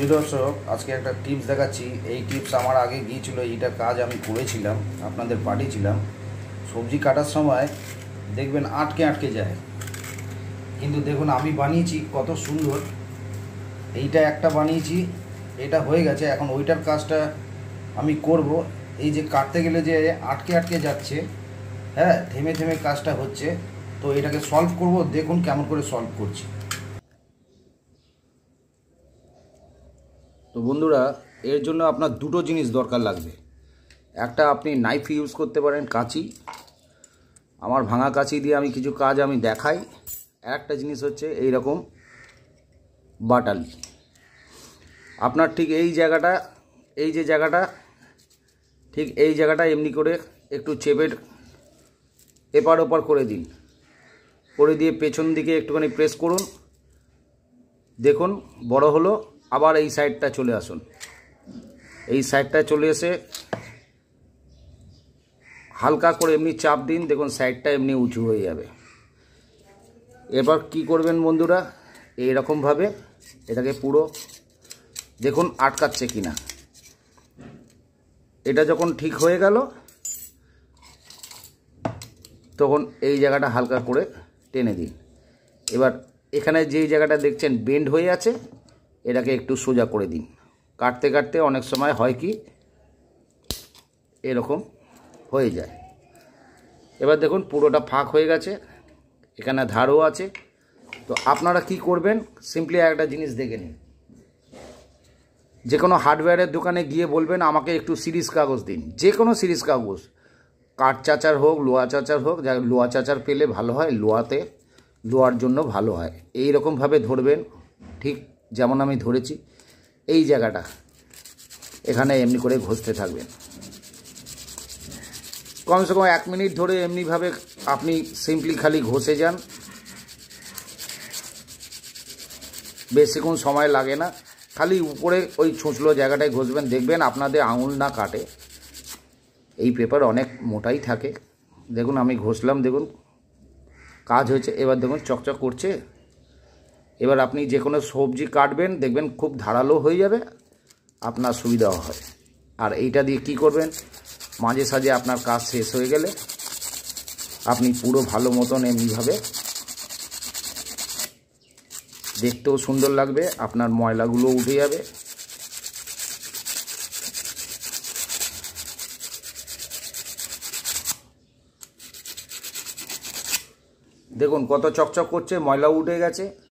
প্রিয় দর্শক, আজকে একটা টিপস দেখাচ্ছি। এই টিপস আমার আগে গিয়েছিল, এইটা কাজ আমি করেছিলাম, আপনাদের পাঠিয়েছিলাম। সবজি কাটার সময় দেখবেন আটকে আটকে যায়, কিন্তু দেখুন আমি বানিয়েছি কত সুন্দর। এইটা একটা বানিয়েছি, এটা হয়ে গেছে। এখন ওইটার কাজটা আমি করব। এই যে কাটতে গেলে যে আটকে আটকে যাচ্ছে, হ্যাঁ, থেমে থেমে কাজটা হচ্ছে, তো এটাকে সলভ করব। দেখুন কেমন করে সলভ করছি। তো বন্ধুরা, এর জন্য আপনার দুটো জিনিস দরকার লাগবে। একটা, আপনি নাইফ ইউজ করতে পারেন, কাঁচি। আমার ভাঙা কাঁচি দিয়ে আমি কিছু কাজ আমি দেখাই। একটা জিনিস হচ্ছে এই রকম বাটালি। আপনার ঠিক এই জায়গাটা, এই যে জায়গাটা, ঠিক এই জায়গাটা এমনি করে একটু চেপে এপার ওপার করে দিন। করে দিয়ে পেছন দিকে একটুখানি প্রেস করুন। দেখুন বড় হলো। আবার এই সাইডটা চলে আসুন। এই সাইডটা চলে এসে হালকা করে এমনি চাপ দিন, দেখুন সাইডটা এমনি উঁচু হয়ে যাবে। এবার কি করবেন বন্ধুরা, এইরকমভাবে এটাকে পুরো দেখুন আটকাচ্ছে কিনা। এটা যখন ঠিক হয়ে গেল, তখন এই জায়গাটা হালকা করে টেনে দিন। এবার এখানে যেই জায়গাটা দেখছেন বেন্ড হয়ে আছে, এটাকে একটু সোজা করে দিন। কাটতে কাটতে অনেক সময় হয় কি এরকম হয়ে যায়। এবার দেখুন পুরোটা ফাঁক হয়ে গেছে, এখানে ধারও আছে। তো আপনারা কি করবেন, সিম্পলি একটা জিনিস দেখে নিন। যে কোনো হার্ডওয়্যারের দোকানে গিয়ে বলবেন আমাকে একটু সিরিজ কাগজ দিন, যে কোনো সিরিজ কাগজ, কাঠ চাচার হোক, লোহা চাচার হোক। যা লোহা চাচার পেলে ভালো হয়, লোহার জন্য ভালো হয়। এই রকমভাবে ধরবেন, ঠিক যেমন আমি ধরেছি। এই জায়গাটা এখানে এমনি করে ঘষতে থাকবেন। কমসে কম 1 মিনিট ধরে এমনিভাবে আপনি সিম্পলি খালি ঘষে যান। বেশিক্ষণ সময় লাগে না, খালি উপরে ওই ছুঁচলো জায়গাটায় ঘষবেন। দেখবেন আপনাদের আঙুল না কাটে। এই পেপার অনেক মোটাই থাকে। দেখুন আমি ঘষলাম, দেখুন কাজ হয়েছে। এবার দেখুন চকচক করছে। এবার আপনি যে কোনো সবজি কাটবেন, দেখবেন খুব ধারালো হয়ে যাবে, আপনার সুবিধাও হয়। আর এইটা দিয়ে কি করবেন, মাঝে সাঝে আপনার কাজ শেষ হয়ে গেলে আপনি পুরো ভালো মতন এমনিভাবে, দেখতেও সুন্দর লাগবে, আপনার ময়লাগুলো উঠে যাবে। দেখুন কত চকচক করছে, ময়লা উঠে গেছে।